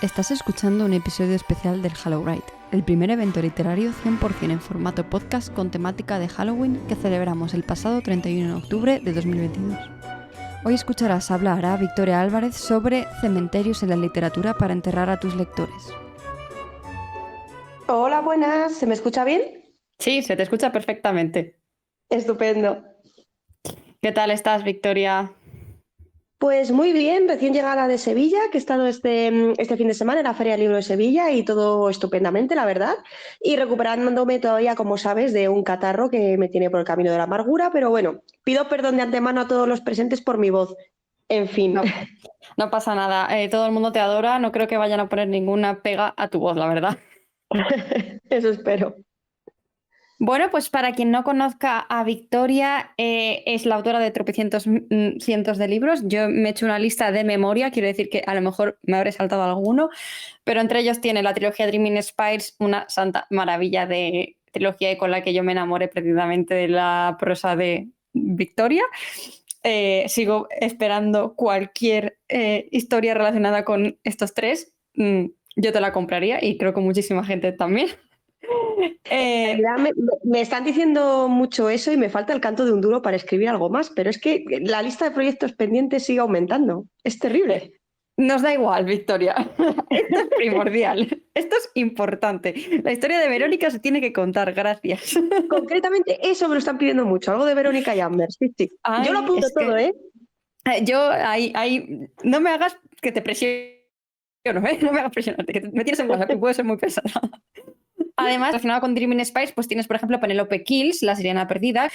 Estás escuchando un episodio especial del HalloWrite, el primer evento literario 100% en formato podcast con temática de Halloween que celebramos el pasado 31 de octubre de 2022. Hoy escucharás hablar a Victoria Álvarez sobre cementerios en la literatura para enterrar a tus lectores. Hola, buenas, ¿se me escucha bien? Sí, se te escucha perfectamente. Estupendo. ¿Qué tal estás, Victoria? Pues muy bien, recién llegada de Sevilla, que he estado este fin de semana en la Feria del Libro de Sevilla y todo estupendamente, la verdad. Y recuperándome todavía, como sabes, de un catarro que me tiene por el camino de la amargura, pero bueno, pido perdón de antemano a todos los presentes por mi voz. En fin. No pasa nada, todo el mundo te adora, no creo que vayan a poner ninguna pega a tu voz, la verdad. Eso espero. Bueno, pues para quien no conozca a Victoria, es la autora de tropecientos cientos de libros. Yo me he hecho una lista de memoria, quiero decir que a lo mejor me habré saltado alguno, pero entre ellos tiene la trilogía Dreaming Spires, una santa maravilla de trilogía y con la que yo me enamoré precisamente de la prosa de Victoria. Sigo esperando cualquier historia relacionada con estos tres. Yo te la compraría y creo que muchísima gente también. En realidad me están diciendo mucho eso y me falta el canto de un duro para escribir algo más, pero es que la lista de proyectos pendientes sigue aumentando. Es terrible. Nos da igual, Victoria. Esto es primordial. Esto es importante. La historia de Verónica se tiene que contar, gracias. Concretamente, eso me lo están pidiendo mucho, algo de Verónica Yambers. Sí, sí. Ay, Yo lo apunto es todo, que ¿eh? yo ahí no me hagas que te presiono, ¿eh? No me hagas presionarte, que me tienes en WhatsApp, que puede ser muy pesada. Además, relacionado con Dreaming Spice, pues tienes, por ejemplo, Penelope Kills, La Sirena Perdida.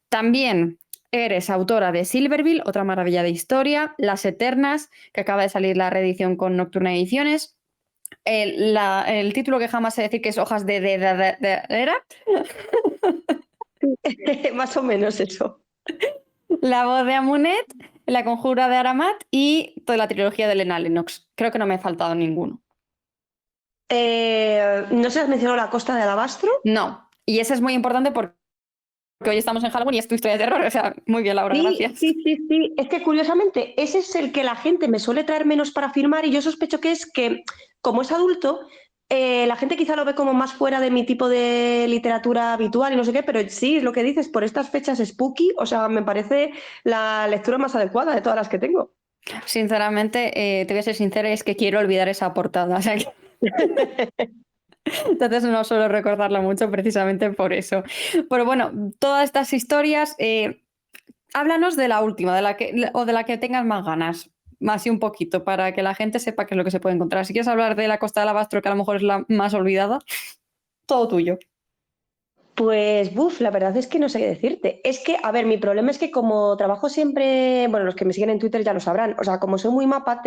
También eres autora de Silverville, otra maravilla de historia, Las Eternas, que acaba de salir la reedición con Nocturna Ediciones. El título que jamás sé decir, que es Hojas de ¿era? Más o menos eso. La voz de Amunet, La conjura de Aramat y toda la trilogía de Lena Lennox. Creo que no me ha faltado ninguno. ¿No se has mencionado La Costa de Alabastro? No, y ese es muy importante porque hoy estamos en Halloween y es tu historia de terror. O sea, muy bien, Laura, Sí, gracias. sí, sí, sí. Es que curiosamente ese es el que la gente me suele traer menos para firmar y yo sospecho que es que, como es adulto, la gente quizá lo ve como más fuera de mi tipo de literatura habitual y no sé qué, pero sí, es lo que dices, por estas fechas spooky, o sea, me parece la lectura más adecuada de todas las que tengo. Sinceramente, te voy a ser sincera, es que quiero olvidar esa portada. O sea, entonces no suelo recordarla mucho precisamente por eso. Pero bueno, todas estas historias, háblanos de la última, o de la que tengas más ganas, más y un poquito, para que la gente sepa qué es lo que se puede encontrar. Si quieres hablar de La Costa del Alabastro, que a lo mejor es la más olvidada, todo tuyo. Pues, buf, la verdad es que no sé qué decirte. Es que, a ver, mi problema es que como trabajo siempre, bueno, los que me siguen en Twitter ya lo sabrán, o sea, como soy muy mapa,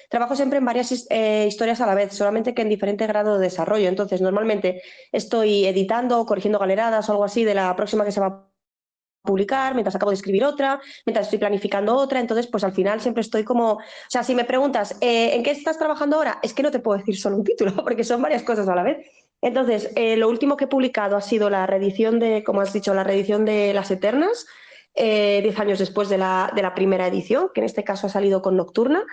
trabajo siempre en varias historias a la vez, solamente que en diferente grado de desarrollo. Entonces, normalmente estoy editando o corrigiendo galeradas o algo así de la próxima que se va a publicar, mientras acabo de escribir otra, mientras estoy planificando otra, entonces pues al final siempre estoy como, o sea, si me preguntas, ¿en qué estás trabajando ahora? Es que no te puedo decir solo un título, porque son varias cosas a la vez. Entonces, lo último que he publicado ha sido la reedición de, como has dicho, la reedición de Las Eternas, 10 años después de la primera edición, que en este caso ha salido con Nocturna.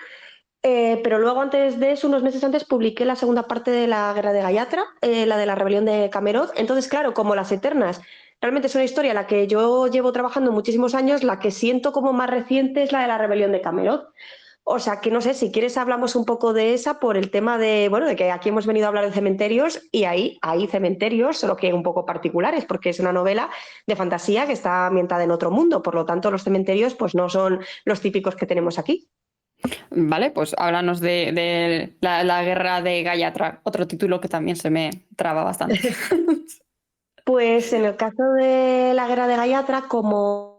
Pero luego, antes de eso, unos meses antes, publiqué la segunda parte de la Guerra de Gallatra, la de la rebelión de Camelot. Entonces, claro, como Las Eternas realmente es una historia en la que yo llevo trabajando muchísimos años, la que siento como más reciente es la de la rebelión de Camelot. O sea, que no sé, si quieres hablamos un poco de esa por el tema de, bueno, de que aquí hemos venido a hablar de cementerios y ahí hay cementerios, solo que un poco particulares, porque es una novela de fantasía que está ambientada en otro mundo. Por lo tanto, los cementerios pues no son los típicos que tenemos aquí. Vale, pues háblanos de la Guerra de Gallatra, otro título que también se me traba bastante. Pues en el caso de la Guerra de Gallatra, como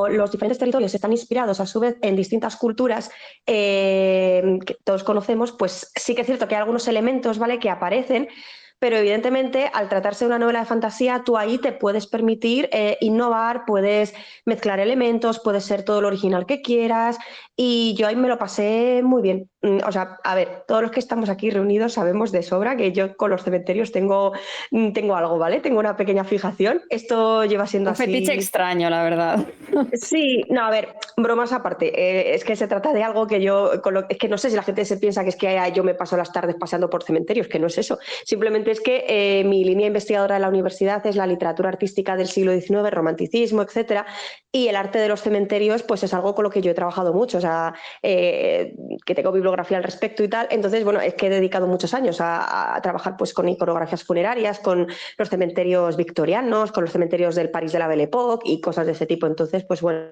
los diferentes territorios están inspirados a su vez en distintas culturas que todos conocemos, pues sí que es cierto que hay algunos elementos, ¿vale?, que aparecen, pero evidentemente al tratarse de una novela de fantasía, tú ahí te puedes permitir innovar, puedes mezclar elementos, puedes ser todo lo original que quieras, y yo ahí me lo pasé muy bien. O sea, a ver, todos los que estamos aquí reunidos sabemos de sobra que yo con los cementerios tengo algo, ¿vale? Tengo una pequeña fijación. Esto lleva siendo Un fetiche así. extraño, la verdad. Sí, no, a ver, bromas aparte. Es que se trata de algo que es que no sé si la gente se piensa que es que yo me paso las tardes paseando por cementerios, que no es eso. Simplemente es que mi línea investigadora de la universidad es la literatura artística del siglo XIX, romanticismo, etcétera, y el arte de los cementerios, pues es algo con lo que yo he trabajado mucho, o sea, que tengo bibliografía al respecto y tal. Entonces, bueno, es que he dedicado muchos años a trabajar pues con iconografías funerarias, con los cementerios victorianos, con los cementerios del París de la Belle Époque y cosas de ese tipo. Entonces, pues bueno,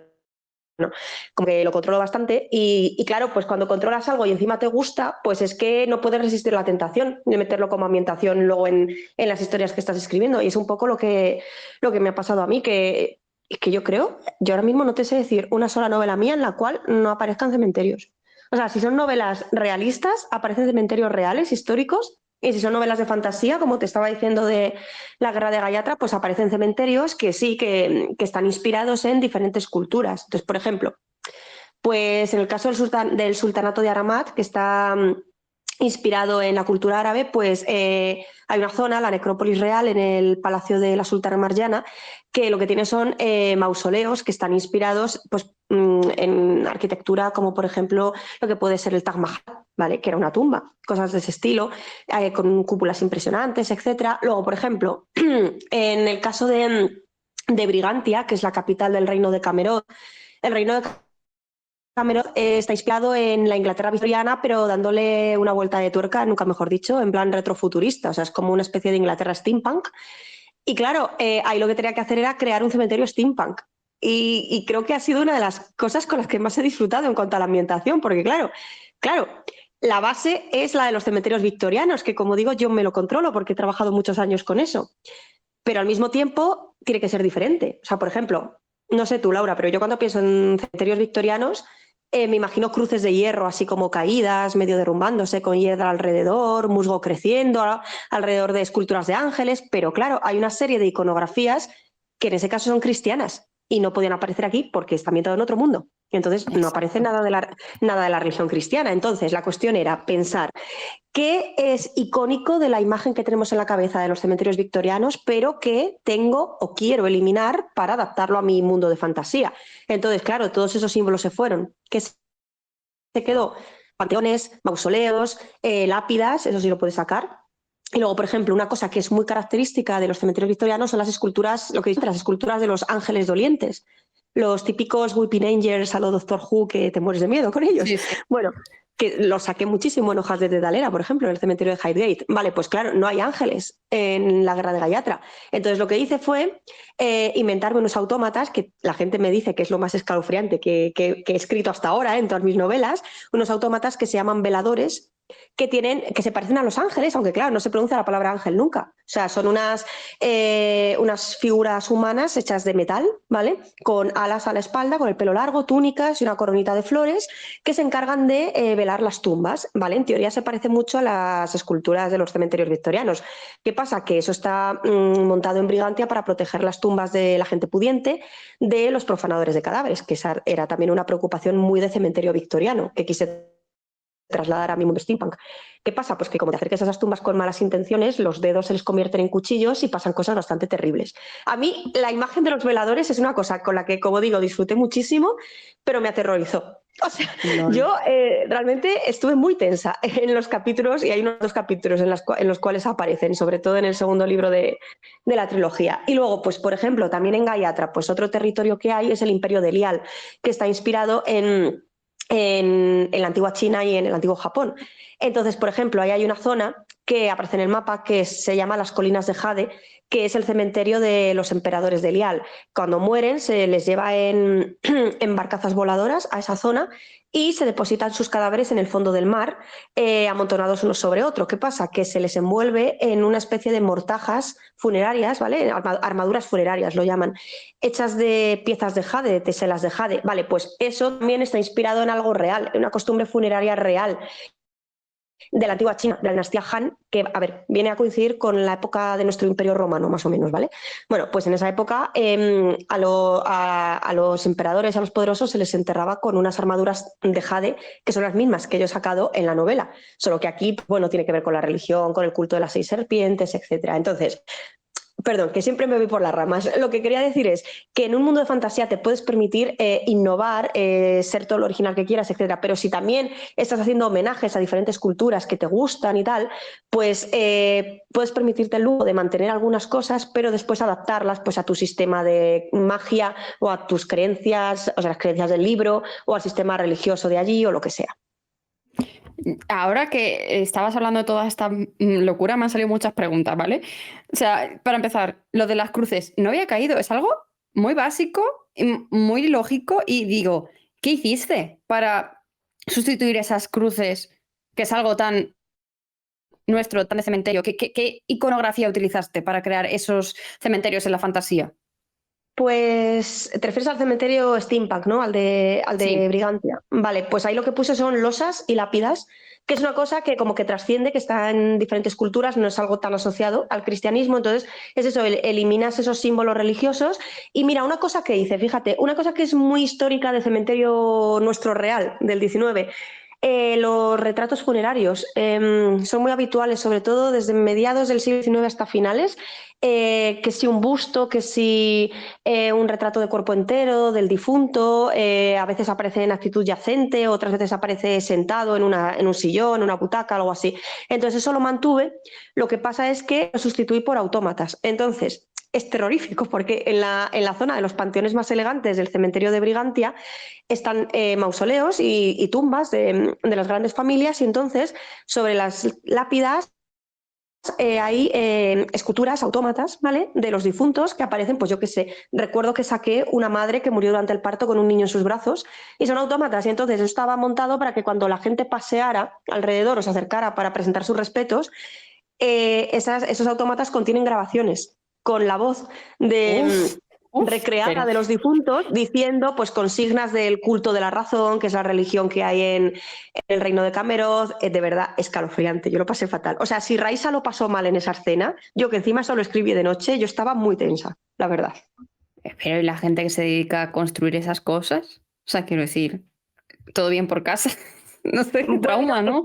como que lo controlo bastante y claro, pues cuando controlas algo y encima te gusta, pues es que no puedes resistir la tentación de meterlo como ambientación luego en las historias que estás escribiendo, y es un poco lo que me ha pasado a mí, que yo creo, yo ahora mismo no te sé decir una sola novela mía en la cual no aparezcan cementerios. O sea, si son novelas realistas, aparecen cementerios reales, históricos, y si son novelas de fantasía, como te estaba diciendo de La Guerra de Gayatra, pues aparecen cementerios que sí, que están inspirados en diferentes culturas. Entonces, por ejemplo, pues en el caso del sultanato de Aramat, que está inspirado en la cultura árabe, pues hay una zona, la necrópolis real, en el palacio de la sultana Marjana, que lo que tiene son mausoleos que están inspirados pues, en arquitectura, como por ejemplo lo que puede ser el Taj Mahal, ¿vale? Que era una tumba, cosas de ese estilo, con cúpulas impresionantes, etc. Luego, por ejemplo, en el caso de Brigantia, que es la capital del reino de Camerón, el reino de Cameron está inspirado en la Inglaterra victoriana, pero dándole una vuelta de tuerca, nunca mejor dicho, en plan retrofuturista. O sea, es como una especie de Inglaterra steampunk. Y claro, ahí lo que tenía que hacer era crear un cementerio steampunk. Y creo que ha sido una de las cosas con las que más he disfrutado en cuanto a la ambientación, porque claro, la base es la de los cementerios victorianos, que como digo, yo me lo controlo porque he trabajado muchos años con eso. Pero al mismo tiempo tiene que ser diferente. O sea, por ejemplo, no sé tú, Laura, pero yo cuando pienso en cementerios victorianos, me imagino cruces de hierro así como caídas, medio derrumbándose, con hiedra alrededor, musgo creciendo, alrededor de esculturas de ángeles, pero claro, hay una serie de iconografías que en ese caso son cristianas y no podían aparecer aquí porque está ambientado en otro mundo. Entonces no aparece nada de la religión cristiana. Entonces la cuestión era pensar qué es icónico de la imagen que tenemos en la cabeza de los cementerios victorianos, pero que tengo o quiero eliminar para adaptarlo a mi mundo de fantasía. Entonces, claro, todos esos símbolos se fueron. ¿Qué se quedó? Panteones, mausoleos, lápidas, eso sí lo puedes sacar. Y luego, por ejemplo, una cosa que es muy característica de los cementerios victorianos son las esculturas, lo que dicen, las esculturas de los ángeles dolientes. Los típicos Weeping Angels a lo Doctor Who, que te mueres de miedo con ellos. Sí, sí. Bueno, que los saqué muchísimo en Hojas de Dedalera, por ejemplo, en el cementerio de Highgate. Vale, pues claro, no hay ángeles en la Guerra de Gayatra. Entonces lo que hice fue inventarme unos autómatas, que la gente me dice que es lo más escalofriante que he escrito hasta ahora en todas mis novelas, unos autómatas que se llaman veladores, que se parecen a los ángeles, aunque claro, no se pronuncia la palabra ángel nunca. O sea, son unas figuras humanas hechas de metal, ¿vale? Con alas a la espalda, con el pelo largo, túnicas y una coronita de flores, que se encargan de velar las tumbas, ¿vale? En teoría se parece mucho a las esculturas de los cementerios victorianos. ¿Qué pasa? Que eso está montado en Brigantia para proteger las tumbas de la gente pudiente de los profanadores de cadáveres, que esa era también una preocupación muy de cementerio victoriano, que quise trasladar a mi mundo steampunk. ¿Qué pasa? Pues que como te acerques a esas tumbas con malas intenciones, los dedos se les convierten en cuchillos y pasan cosas bastante terribles. A mí la imagen de los veladores es una cosa con la que, como digo, disfruté muchísimo, pero me aterrorizó. O sea, yo realmente estuve muy tensa en los capítulos, y hay unos 2 capítulos en los cuales aparecen, sobre todo en el segundo libro de la trilogía. Y luego, pues por ejemplo, también en Gayatra, pues otro territorio que hay es el Imperio de Lial, que está inspirado en la antigua China y en el antiguo Japón. Entonces, por ejemplo, ahí hay una zona que aparece en el mapa que se llama las Colinas de Jade, que es el cementerio de los emperadores de Lial. Cuando mueren se les lleva en barcazas voladoras a esa zona y se depositan sus cadáveres en el fondo del mar, amontonados unos sobre otros. ¿Qué pasa? Que se les envuelve en una especie de mortajas funerarias, ¿vale? Armaduras funerarias lo llaman, hechas de piezas de jade, de teselas de jade. Vale, pues eso también está inspirado en algo real, en una costumbre funeraria real. de la antigua China, de la dinastía Han, que, a ver, viene a coincidir con la época de nuestro Imperio Romano, más o menos, ¿vale? Bueno, pues en esa época a los emperadores, a los poderosos, se les enterraba con unas armaduras de jade, que son las mismas que yo he sacado en la novela, solo que aquí, bueno, tiene que ver con la religión, con el culto de las 6 serpientes, etcétera. Entonces, perdón, que siempre me voy por las ramas. Lo que quería decir es que en un mundo de fantasía te puedes permitir innovar, ser todo lo original que quieras, etcétera. Pero si también estás haciendo homenajes a diferentes culturas que te gustan y tal, pues puedes permitirte el lujo de mantener algunas cosas, pero después adaptarlas pues a tu sistema de magia o a tus creencias, o sea, las creencias del libro o al sistema religioso de allí o lo que sea. Ahora que estabas hablando de toda esta locura, me han salido muchas preguntas, ¿vale? O sea, para empezar, lo de las cruces, no había caído, es algo muy básico, y muy lógico, y digo, ¿qué hiciste para sustituir esas cruces, que es algo tan nuestro, tan de cementerio? ¿Qué iconografía utilizaste para crear esos cementerios en la fantasía? Pues te refieres al cementerio steampunk, ¿no? Al de Sí. Brigantia. Vale, pues ahí lo que puse son losas y lápidas, que es una cosa que como que trasciende, que está en diferentes culturas, no es algo tan asociado al cristianismo. Entonces, es eso, eliminas esos símbolos religiosos. Y mira, una cosa que hice, fíjate, una cosa que es muy histórica del cementerio nuestro real, del 19. Los retratos funerarios son muy habituales, sobre todo desde mediados del siglo XIX hasta finales, que si un busto, que si un retrato de cuerpo entero del difunto, a veces aparece en actitud yacente, otras veces aparece sentado en un sillón, en una butaca, algo así. Entonces eso lo mantuve, lo que pasa es que lo sustituí por autómatas. Entonces es terrorífico porque en la zona de los panteones más elegantes del cementerio de Brigantia están mausoleos y tumbas de las grandes familias, y entonces sobre las lápidas hay esculturas autómatas, ¿vale? De los difuntos que aparecen, pues yo qué sé, recuerdo que saqué una madre que murió durante el parto con un niño en sus brazos y son autómatas, y entonces eso estaba montado para que cuando la gente paseara alrededor o se acercara para presentar sus respetos, esos autómatas contienen grabaciones con la voz de recreada Pero de los difuntos, diciendo pues consignas del culto de la razón, que es la religión que hay en el reino de Cameroz. De verdad, escalofriante, yo lo pasé fatal. O sea, si Raisa lo pasó mal en esa escena, yo que encima solo escribí de noche, yo estaba muy tensa, la verdad. ¿y la gente que se dedica a construir esas cosas? O sea, quiero decir, ¿todo bien por casa? No sé, Bueno, trauma, ¿no?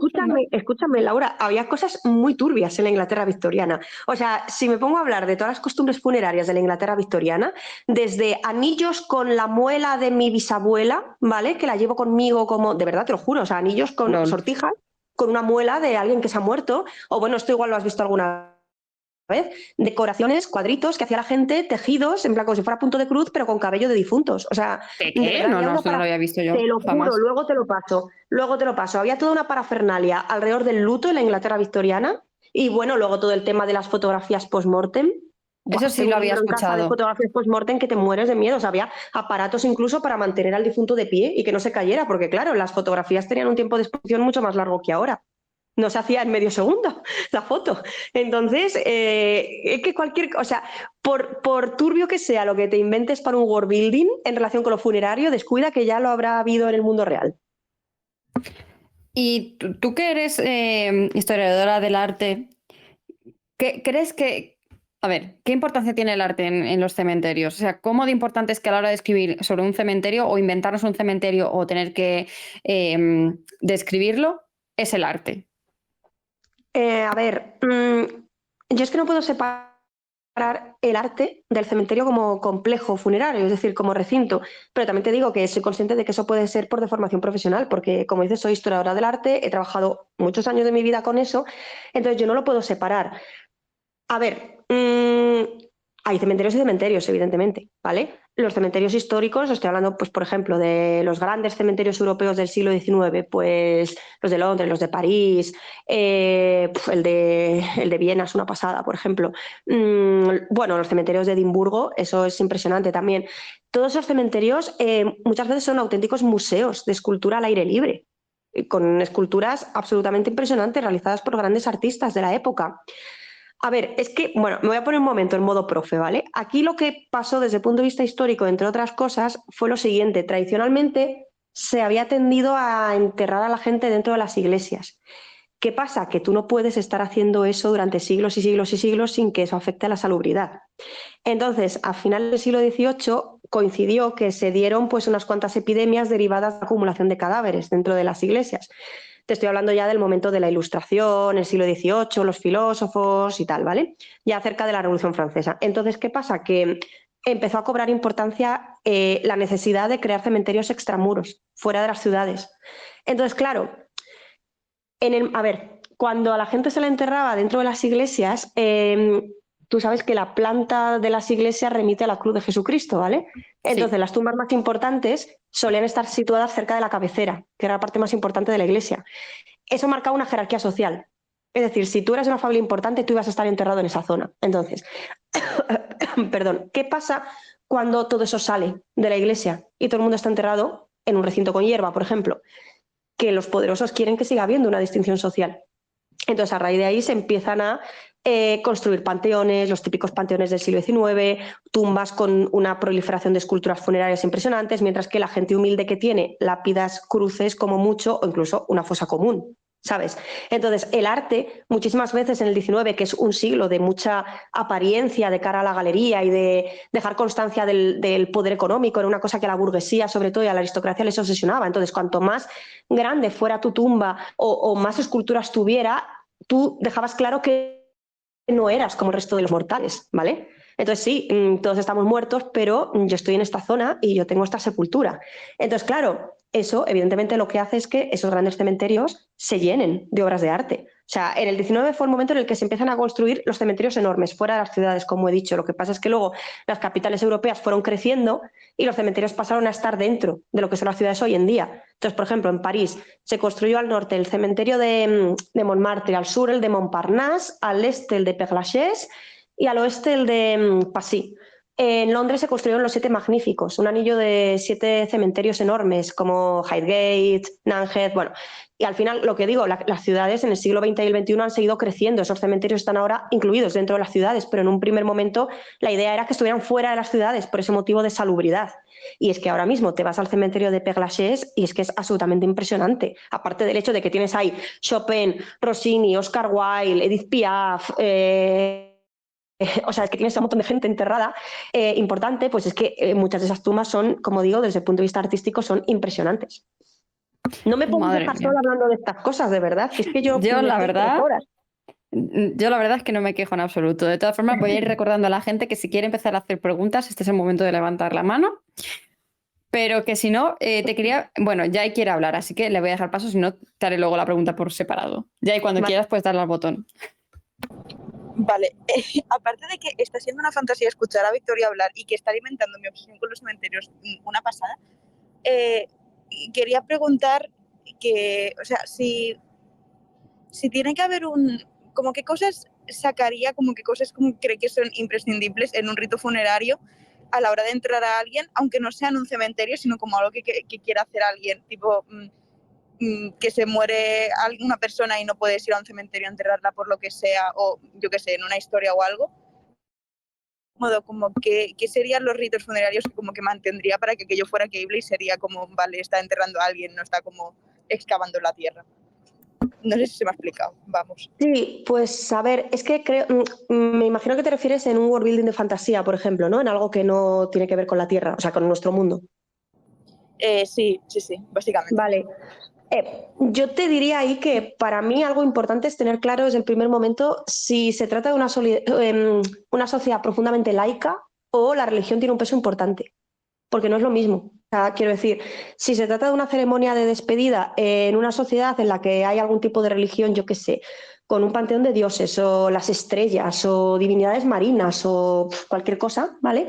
escúchame, Laura, había cosas muy turbias en la Inglaterra victoriana. O sea, si me pongo a hablar de todas las costumbres funerarias de la Inglaterra victoriana, desde anillos con la muela de mi bisabuela, ¿vale? Que la llevo conmigo como, de verdad te lo juro, o sea, anillos con Lol. sortijas, con una muela de alguien que se ha muerto, o bueno, esto igual lo has visto alguna vez, decoraciones, cuadritos que hacía la gente, tejidos, en plan como si fuera punto de cruz, pero con cabello de difuntos. O sea, de ¿Qué? verdad, No, había no, una esto no lo había visto te yo, lo juro, jamás. luego te lo paso, luego te lo paso. Había toda una parafernalia alrededor del luto en la Inglaterra victoriana, y bueno, luego todo el tema de las fotografías post-mortem. Eso Buah, sí tengo lo un había libro en casa de escuchado. fotografías post-mortem que te mueres de miedo. O sea, había aparatos incluso para mantener al difunto de pie y que no se cayera, porque claro, las fotografías tenían un tiempo de exposición mucho más largo que ahora. No se hacía en medio segundo la foto. Entonces, es que o sea, por turbio que sea lo que te inventes para un world building en relación con lo funerario, descuida que ya lo habrá habido en el mundo real. Y tú que eres historiadora del arte, ¿qué crees que... A ver, ¿qué importancia tiene el arte en los cementerios? O sea, ¿cómo de importante es que a la hora de escribir sobre un cementerio o inventarnos un cementerio o tener que describirlo es el arte? A ver, yo es que no puedo separar el arte del cementerio como complejo funerario, es decir, como recinto, pero también te digo que soy consciente de que eso puede ser por deformación profesional, porque como dices, soy historiadora del arte, he trabajado muchos años de mi vida con eso, entonces yo no lo puedo separar. A ver, hay cementerios y cementerios, evidentemente, ¿vale? Los cementerios históricos, estoy hablando, pues, por ejemplo, de los grandes cementerios europeos del siglo XIX, pues los de Londres, los de París, el de Viena es una pasada, por ejemplo. Bueno, los cementerios de Edimburgo, eso es impresionante también. Todos esos cementerios muchas veces son auténticos museos de escultura al aire libre, con esculturas absolutamente impresionantes realizadas por grandes artistas de la época. A ver, es que, bueno, me voy a poner un momento en modo profe, ¿vale? Aquí lo que pasó desde el punto de vista histórico, entre otras cosas, fue lo siguiente. Tradicionalmente se había tendido a enterrar a la gente dentro de las iglesias. ¿Qué pasa? Que tú no puedes estar haciendo eso durante siglos y siglos y siglos sin que eso afecte a la salubridad. Entonces, a finales del siglo XVIII coincidió que se dieron pues, unas cuantas epidemias derivadas de la acumulación de cadáveres dentro de las iglesias. Te estoy hablando ya del momento de la Ilustración, el siglo XVIII, los filósofos y tal, ¿vale? Ya cerca de la Revolución Francesa. Entonces, ¿qué pasa? Que empezó a cobrar importancia la necesidad de crear cementerios extramuros, fuera de las ciudades. Entonces, claro, cuando a la gente se la enterraba dentro de las iglesias, tú sabes que la planta de las iglesias remite a la cruz de Jesucristo, ¿vale? Entonces, Sí. las tumbas más importantes solían estar situadas cerca de la cabecera, que era la parte más importante de la iglesia. Eso marcaba una jerarquía social. Es decir, si tú eras de una familia importante, tú ibas a estar enterrado en esa zona. Entonces, perdón, ¿qué pasa cuando todo eso sale de la iglesia y todo el mundo está enterrado en un recinto con hierba, por ejemplo? Que los poderosos quieren que siga habiendo una distinción social. Entonces, a raíz de ahí se empiezan a construir panteones, los típicos panteones del siglo XIX, tumbas con una proliferación de esculturas funerarias impresionantes, mientras que la gente humilde que tiene lápidas, cruces como mucho, o incluso una fosa común, ¿sabes? Entonces, el arte, muchísimas veces en el XIX, que es un siglo de mucha apariencia de cara a la galería y de dejar constancia del poder económico, era una cosa que a la burguesía, sobre todo, y a la aristocracia les obsesionaba. Entonces, cuanto más grande fuera tu tumba o más esculturas tuviera, tú dejabas claro que no eras como el resto de los mortales, ¿vale? Entonces sí, todos estamos muertos, pero yo estoy en esta zona y yo tengo esta sepultura. Entonces, claro, eso evidentemente lo que hace es que esos grandes cementerios se llenen de obras de arte. O sea, en el XIX fue el momento en el que se empiezan a construir los cementerios enormes, fuera de las ciudades, como he dicho. Lo que pasa es que luego las capitales europeas fueron creciendo y los cementerios pasaron a estar dentro de lo que son las ciudades hoy en día. Entonces, por ejemplo, en París se construyó al norte el cementerio de Montmartre, al sur el de Montparnasse, al este el de Père Lachaise y al oeste el de Passy. En Londres se construyeron los 7 magníficos, un anillo de 7 cementerios enormes como Highgate, Nunhead, bueno. Y al final, lo que digo, las ciudades en el siglo XX y el XXI han seguido creciendo. Esos cementerios están ahora incluidos dentro de las ciudades, pero en un primer momento la idea era que estuvieran fuera de las ciudades por ese motivo de salubridad. Y es que ahora mismo te vas al cementerio de Père Lachaise y es que es absolutamente impresionante. Aparte del hecho de que tienes ahí Chopin, Rossini, Oscar Wilde, Edith Piaf, o sea, es que tienes un montón de gente enterrada importante, pues es que muchas de esas tumbas son, como digo, desde el punto de vista artístico, son impresionantes. No me puedo Madre dejar mía. sola hablando de estas cosas, de verdad, que es que yo Yo me la estoy verdad, 3 horas. yo la verdad es que no me quejo en absoluto. De todas formas, voy a ir recordando a la gente que si quiere empezar a hacer preguntas, este es el momento de levantar la mano. Pero que si no, te quería, bueno, Jai quiere hablar, así que le voy a dejar paso, si no, te haré luego la pregunta por separado. Jai, cuando Vale. quieras, puedes darle al botón. Vale, aparte de que está siendo una fantasía escuchar a Victoria hablar y que está alimentando mi obsesión con los cementerios, una pasada, quería preguntar que, o sea, si tiene que haber como qué cosas sacaría, como qué cosas como cree que son imprescindibles en un rito funerario a la hora de enterrar a alguien, aunque no sea en un cementerio, sino como algo que quiera hacer alguien, tipo que se muere una persona y no puedes ir a un cementerio a enterrarla por lo que sea, o yo qué sé, en una historia o algo. Modo como que serían los ritos funerarios que como que mantendría para que aquello fuera creíble y sería como, vale, está enterrando a alguien, no está como excavando la tierra. No sé si se me ha explicado, vamos. Sí, pues a ver, es que creo, me imagino que te refieres en un world building de fantasía, por ejemplo, ¿no? En algo que no tiene que ver con la Tierra, o sea, con nuestro mundo. Sí, básicamente. Vale. Yo te diría ahí que para mí algo importante es tener claro desde el primer momento si se trata de una sociedad profundamente laica o la religión tiene un peso importante, porque no es lo mismo. O sea, quiero decir, si se trata de una ceremonia de despedida en una sociedad en la que hay algún tipo de religión, yo qué sé, con un panteón de dioses o las estrellas o divinidades marinas o cualquier cosa, ¿vale?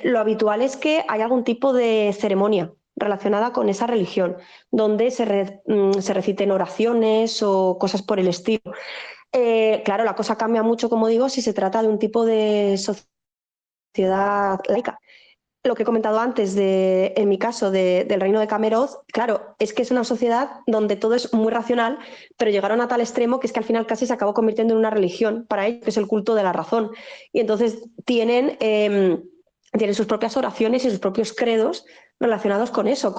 Lo habitual es que hay algún tipo de ceremonia relacionada con esa religión, donde se reciten oraciones o cosas por el estilo. Claro, la cosa cambia mucho, como digo, si se trata de un tipo de sociedad laica. Lo que he comentado antes, en mi caso, del reino de Cameroz, claro, es que es una sociedad donde todo es muy racional, pero llegaron a tal extremo que es que al final casi se acabó convirtiendo en una religión para ellos, que es el culto de la razón. Y entonces tienen sus propias oraciones y sus propios credos, relacionados con eso,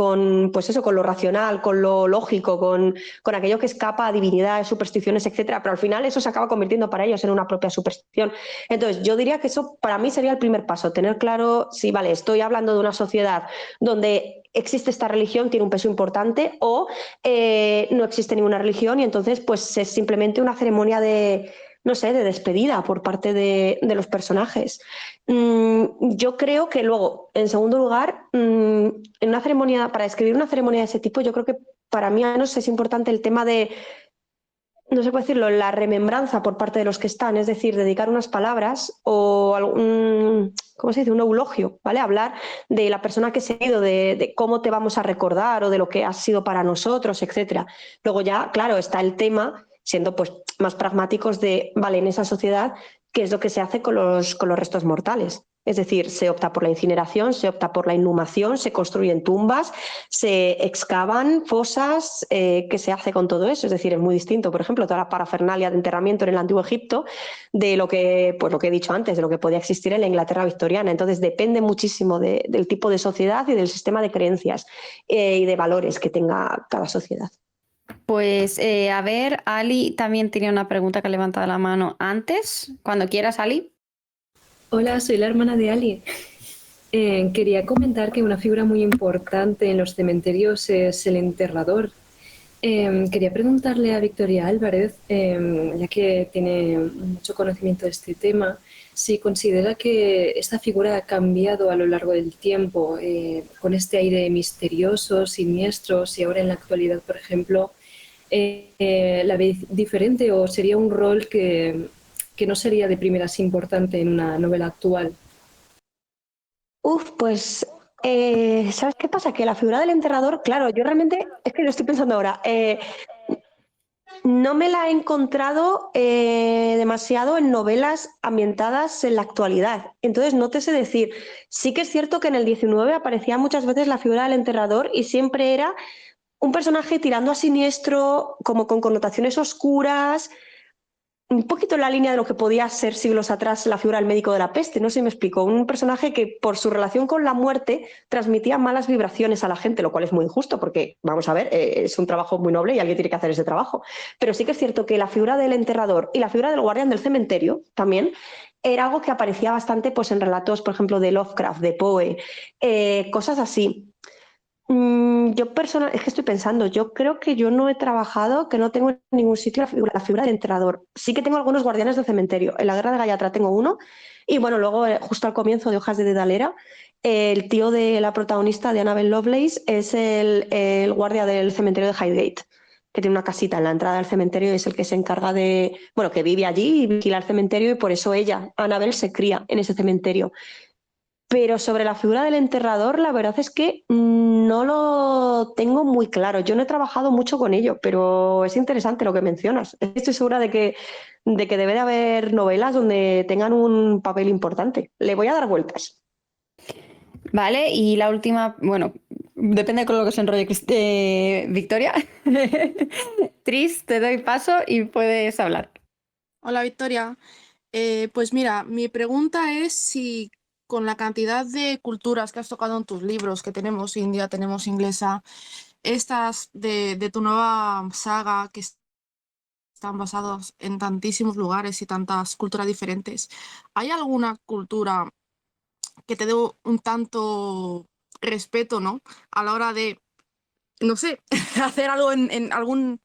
pues eso, con lo racional, con lo lógico, con aquello que escapa a divinidades, supersticiones, etcétera. Pero al final eso se acaba convirtiendo para ellos en una propia superstición. Entonces, yo diría que eso para mí sería el primer paso, tener claro si, vale, estoy hablando de una sociedad donde existe esta religión, tiene un peso importante, o no existe ninguna religión y entonces pues es simplemente una ceremonia de, no sé, de despedida por parte de los personajes. Yo creo que luego, en segundo lugar, en una ceremonia, para escribir una ceremonia de ese tipo, yo creo que para mí al menos es importante el tema de, no sé cómo decirlo, la remembranza por parte de los que están, es decir, dedicar unas palabras o algún, ¿cómo se dice? Un eulogio, ¿vale? Hablar de la persona que se ha ido, de cómo te vamos a recordar o de lo que has sido para nosotros, etcétera. Luego ya, claro, está el tema, siendo pues más pragmáticos de, vale, en esa sociedad, ¿qué es lo que se hace con los restos mortales? Es decir, se opta por la incineración, se opta por la inhumación, se construyen tumbas, se excavan fosas. ¿Qué se hace con todo eso? Es decir, es muy distinto, por ejemplo, toda la parafernalia de enterramiento en el Antiguo Egipto de lo que, pues lo que he dicho antes, de lo que podía existir en la Inglaterra victoriana. Entonces depende muchísimo del tipo de sociedad y del sistema de creencias y de valores que tenga cada sociedad. Pues a ver, Ali también tenía una pregunta que ha levantado la mano antes. Cuando quieras, Ali. Hola, soy la hermana de Ali. Quería comentar que una figura muy importante en los cementerios es el enterrador. Quería preguntarle a Victoria Álvarez, ya que tiene mucho conocimiento de este tema, si considera que esta figura ha cambiado a lo largo del tiempo, con este aire misterioso, siniestro, si ahora en la actualidad, por ejemplo, la ve diferente o sería un rol que no sería de primeras importante en una novela actual. Pues, ¿sabes qué pasa? Que la figura del enterrador, claro, yo realmente, es que lo estoy pensando ahora, no me la he encontrado demasiado en novelas ambientadas en la actualidad. Entonces, no te sé decir. Sí que es cierto que en el 19 aparecía muchas veces la figura del enterrador y siempre era un personaje tirando a siniestro, como con connotaciones oscuras, un poquito en la línea de lo que podía ser siglos atrás la figura del médico de la peste, no sé si me explico. Un personaje que por su relación con la muerte transmitía malas vibraciones a la gente, lo cual es muy injusto porque, vamos a ver, es un trabajo muy noble y alguien tiene que hacer ese trabajo. Pero sí que es cierto que la figura del enterrador y la figura del guardián del cementerio también era algo que aparecía bastante pues, en relatos, por ejemplo, de Lovecraft, de Poe, cosas así. Yo personal, es que estoy pensando, yo creo que yo no he trabajado, que no tengo en ningún sitio la figura del enterrador. Sí que tengo algunos guardianes del cementerio. En la Guerra de Gallatra tengo uno y bueno, luego justo al comienzo de Hojas de Dedalera, el tío de la protagonista de Annabel Lovelace es el guardia del cementerio de Highgate, que tiene una casita en la entrada del cementerio y es el que se encarga de, bueno, que vive allí y vigila el cementerio y por eso ella, Annabel, se cría en ese cementerio. Pero sobre la figura del enterrador, la verdad es que no lo tengo muy claro. Yo no he trabajado mucho con ello, pero es interesante lo que mencionas. Estoy segura de que debe de haber novelas donde tengan un papel importante. Le voy a dar vueltas. Vale, y la última, bueno, depende con lo que se enrolle Victoria. Tris, te doy paso y puedes hablar. Hola Victoria. Pues mira, mi pregunta es si con la cantidad de culturas que has tocado en tus libros, que tenemos india, tenemos inglesa, estas de tu nueva saga que están basados en tantísimos lugares y tantas culturas diferentes, ¿hay alguna cultura que te dé un tanto respeto, ¿no? A la hora de, no sé, hacer algo en alguna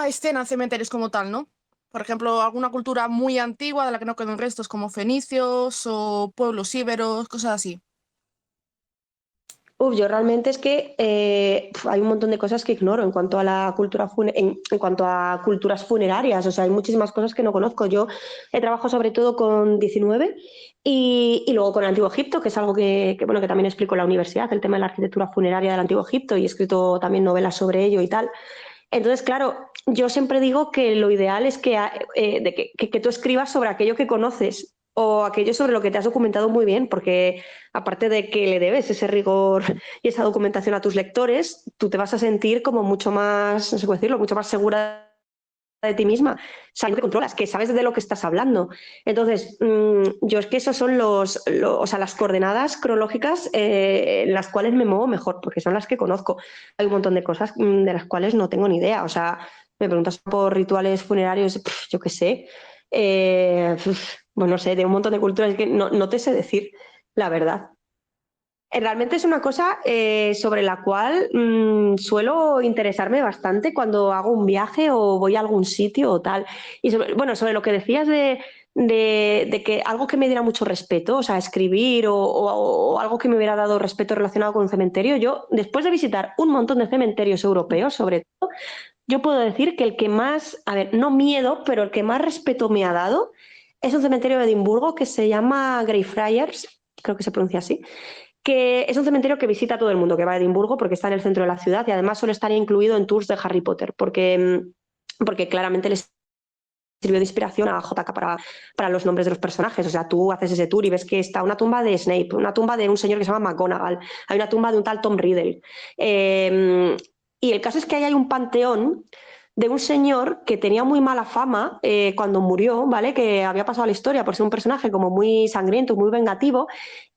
escena en cementerios como tal, ¿no? Por ejemplo, alguna cultura muy antigua de la que no quedan restos, como fenicios o pueblos íberos, cosas así. Yo realmente es que hay un montón de cosas que ignoro en cuanto a la cultura en cuanto a culturas funerarias. O sea, hay muchísimas cosas que no conozco. Yo he trabajado sobre todo con 19 y luego con el Antiguo Egipto, que es algo bueno, que también explico en la universidad, el tema de la arquitectura funeraria del Antiguo Egipto y he escrito también novelas sobre ello y tal. Entonces, claro, yo siempre digo que lo ideal es que tú escribas sobre aquello que conoces o aquello sobre lo que te has documentado muy bien, porque aparte de que le debes ese rigor y esa documentación a tus lectores, tú te vas a sentir como mucho más, no sé cómo decirlo, mucho más segura de ti misma, sabiendo que controlas, que sabes de lo que estás hablando. Entonces, yo es que esos son o sea, las coordenadas cronológicas en las cuales me muevo mejor, porque son las que conozco. Hay un montón de cosas de las cuales no tengo ni idea. O sea, me preguntas por rituales funerarios, yo qué sé. Bueno, no sé, de un montón de culturas que no te sé decir, la verdad. Realmente es una cosa sobre la cual suelo interesarme bastante cuando hago un viaje o voy a algún sitio o tal. Y sobre lo que decías de que algo que me diera mucho respeto, o sea, escribir o algo que me hubiera dado respeto relacionado con un cementerio, yo, después de visitar un montón de cementerios europeos, sobre todo, yo puedo decir que el que más, a ver, no miedo, pero el que más respeto me ha dado es un cementerio de Edimburgo que se llama Greyfriars, creo que se pronuncia así, que es un cementerio que visita todo el mundo que va a Edimburgo porque está en el centro de la ciudad y además solo estaría incluido en tours de Harry Potter porque claramente les sirvió de inspiración a JK para los nombres de los personajes. O sea, tú haces ese tour y ves que está una tumba de Snape, una tumba de un señor que se llama McGonagall, hay una tumba de un tal Tom Riddle. Y el caso es que ahí hay un panteón de un señor que tenía muy mala fama cuando murió, ¿vale? Que había pasado a la historia por ser un personaje como muy sangriento, muy vengativo,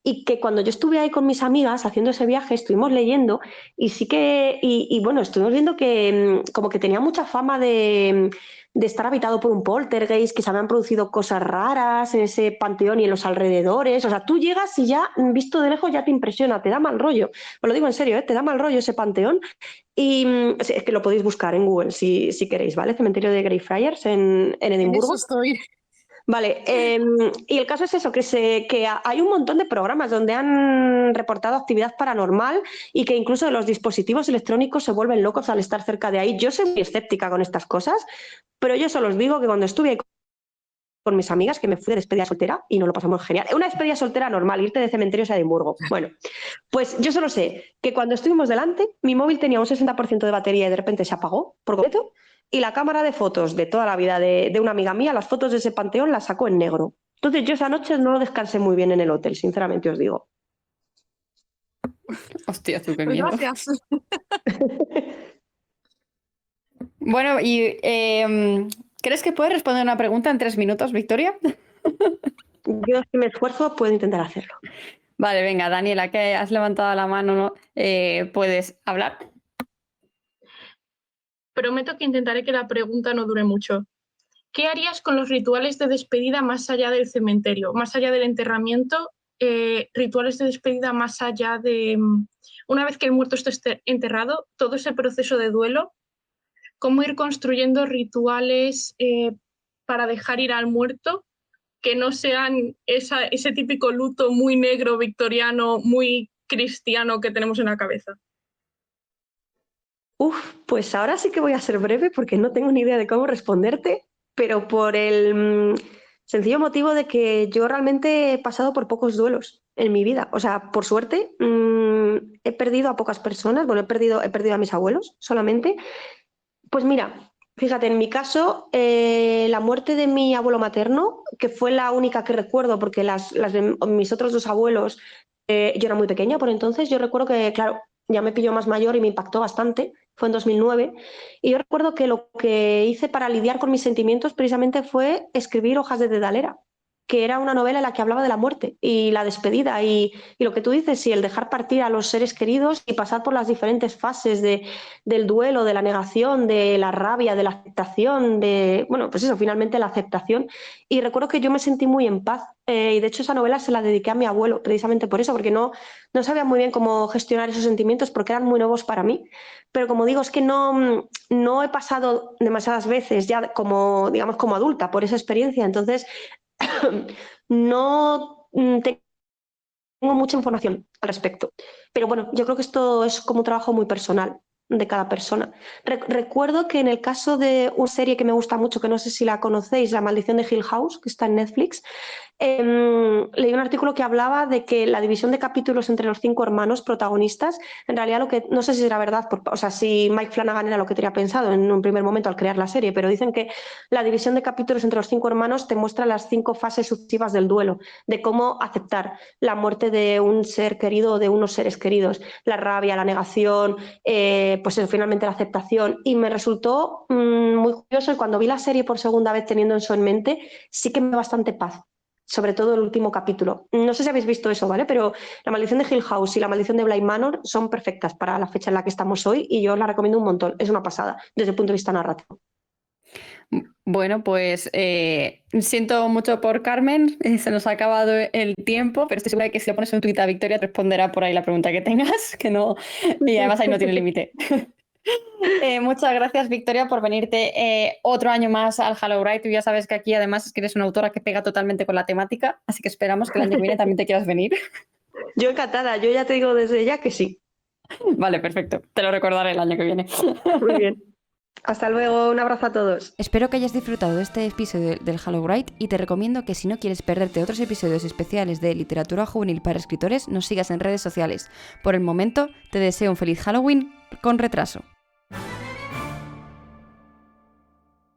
y que cuando yo estuve ahí con mis amigas haciendo ese viaje, estuvimos leyendo y sí que, bueno, estuvimos viendo que como que tenía mucha fama de estar habitado por un poltergeist, que se habían producido cosas raras en ese panteón y en los alrededores. O sea, tú llegas y ya, visto de lejos, ya te impresiona, te da mal rollo. Os lo digo en serio, te da mal rollo ese panteón. Y es que lo podéis buscar en Google si queréis, ¿vale? Cementerio de Greyfriars en Edimburgo. Eso estoy. Vale, y el caso es eso, que hay un montón de programas donde han reportado actividad paranormal y que incluso los dispositivos electrónicos se vuelven locos al estar cerca de ahí. Yo soy muy escéptica con estas cosas, pero yo solo os digo que cuando estuve ahí con mis amigas, que me fui de despedida soltera y nos lo pasamos genial. Una despedida soltera normal, irte de cementerios a Edimburgo. Bueno, pues yo solo sé que cuando estuvimos delante, mi móvil tenía un 60% de batería y de repente se apagó por completo. Y la cámara de fotos de toda la vida de una amiga mía, las fotos de ese panteón las sacó en negro. Entonces yo esa noche no descansé muy bien en el hotel, sinceramente os digo. Hostia, tú qué miedo. Gracias. Bueno, y ¿crees que puedes responder una pregunta en 3 minutos, Victoria? Yo, si me esfuerzo, puedo intentar hacerlo. Vale, venga, Daniela, que has levantado la mano, ¿no? ¿Puedes hablar? Prometo que intentaré que la pregunta no dure mucho. ¿Qué harías con los rituales de despedida más allá del cementerio, más allá del enterramiento? Rituales de despedida más allá de, una vez que el muerto esté enterrado, todo ese proceso de duelo, cómo ir construyendo rituales para dejar ir al muerto que no sean ese típico luto muy negro, victoriano, muy cristiano que tenemos en la cabeza. Pues ahora sí que voy a ser breve porque no tengo ni idea de cómo responderte, pero por el sencillo motivo de que yo realmente he pasado por pocos duelos en mi vida. O sea, por suerte, he perdido a pocas personas. Bueno, he perdido a mis abuelos solamente. Pues mira, fíjate, en mi caso, la muerte de mi abuelo materno, que fue la única que recuerdo porque las de mis otros dos abuelos, yo era muy pequeña por entonces. Yo recuerdo que, claro, ya me pilló más mayor y me impactó bastante. Fue en 2009. Y yo recuerdo que lo que hice para lidiar con mis sentimientos precisamente fue escribir Hojas de Dedalera, que era una novela en la que hablaba de la muerte y la despedida y lo que tú dices, y el dejar partir a los seres queridos y pasar por las diferentes fases del duelo, de la negación, de la rabia, de la aceptación, bueno, pues eso, finalmente la aceptación. Y recuerdo que yo me sentí muy en paz y de hecho esa novela se la dediqué a mi abuelo precisamente por eso, porque no sabía muy bien cómo gestionar esos sentimientos porque eran muy nuevos para mí. Pero como digo, es que no he pasado demasiadas veces ya como, digamos, como adulta por esa experiencia, entonces no tengo mucha información al respecto. Pero bueno, yo creo que esto es como un trabajo muy personal de cada persona. Recuerdo que en el caso de una serie que me gusta mucho, que no sé si la conocéis, La Maldición de Hill House, que está en Netflix, leí un artículo que hablaba de que la división de capítulos entre los 5 hermanos protagonistas, en realidad lo que, no sé si era verdad, o sea, si Mike Flanagan era lo que tenía pensado en un primer momento al crear la serie, pero dicen que la división de capítulos entre los 5 hermanos te muestra las 5 fases sucesivas del duelo, de cómo aceptar la muerte de un ser querido o de unos seres queridos, la rabia, la negación, pues eso, finalmente la aceptación, y me resultó muy curioso, y cuando vi la serie por segunda vez teniendo eso en mente, sí que me dio bastante paz, sobre todo el último capítulo. No sé si habéis visto eso, ¿vale? Pero La maldición de Hill House y La maldición de Bly Manor son perfectas para la fecha en la que estamos hoy y yo os la recomiendo un montón. Es una pasada desde el punto de vista narrativo. Bueno, pues siento mucho por Carmen, se nos ha acabado el tiempo, pero estoy segura de que si le pones un tuit a Victoria te responderá por ahí la pregunta que tengas, que no, y además ahí no tiene límite. Muchas gracias, Victoria, por venirte otro año más al HalloWrite. Tú ya sabes que aquí además es que eres una autora que pega totalmente con la temática, así que esperamos que el año que viene también te quieras venir. Yo encantada, yo ya te digo desde ya que sí. Vale, perfecto. Te lo recordaré el año que viene. Muy bien. Hasta luego, un abrazo a todos. Espero que hayas disfrutado de este episodio del HalloWrite y te recomiendo que si no quieres perderte otros episodios especiales de literatura juvenil para escritores, nos sigas en redes sociales. Por el momento, te deseo un feliz Halloween con retraso.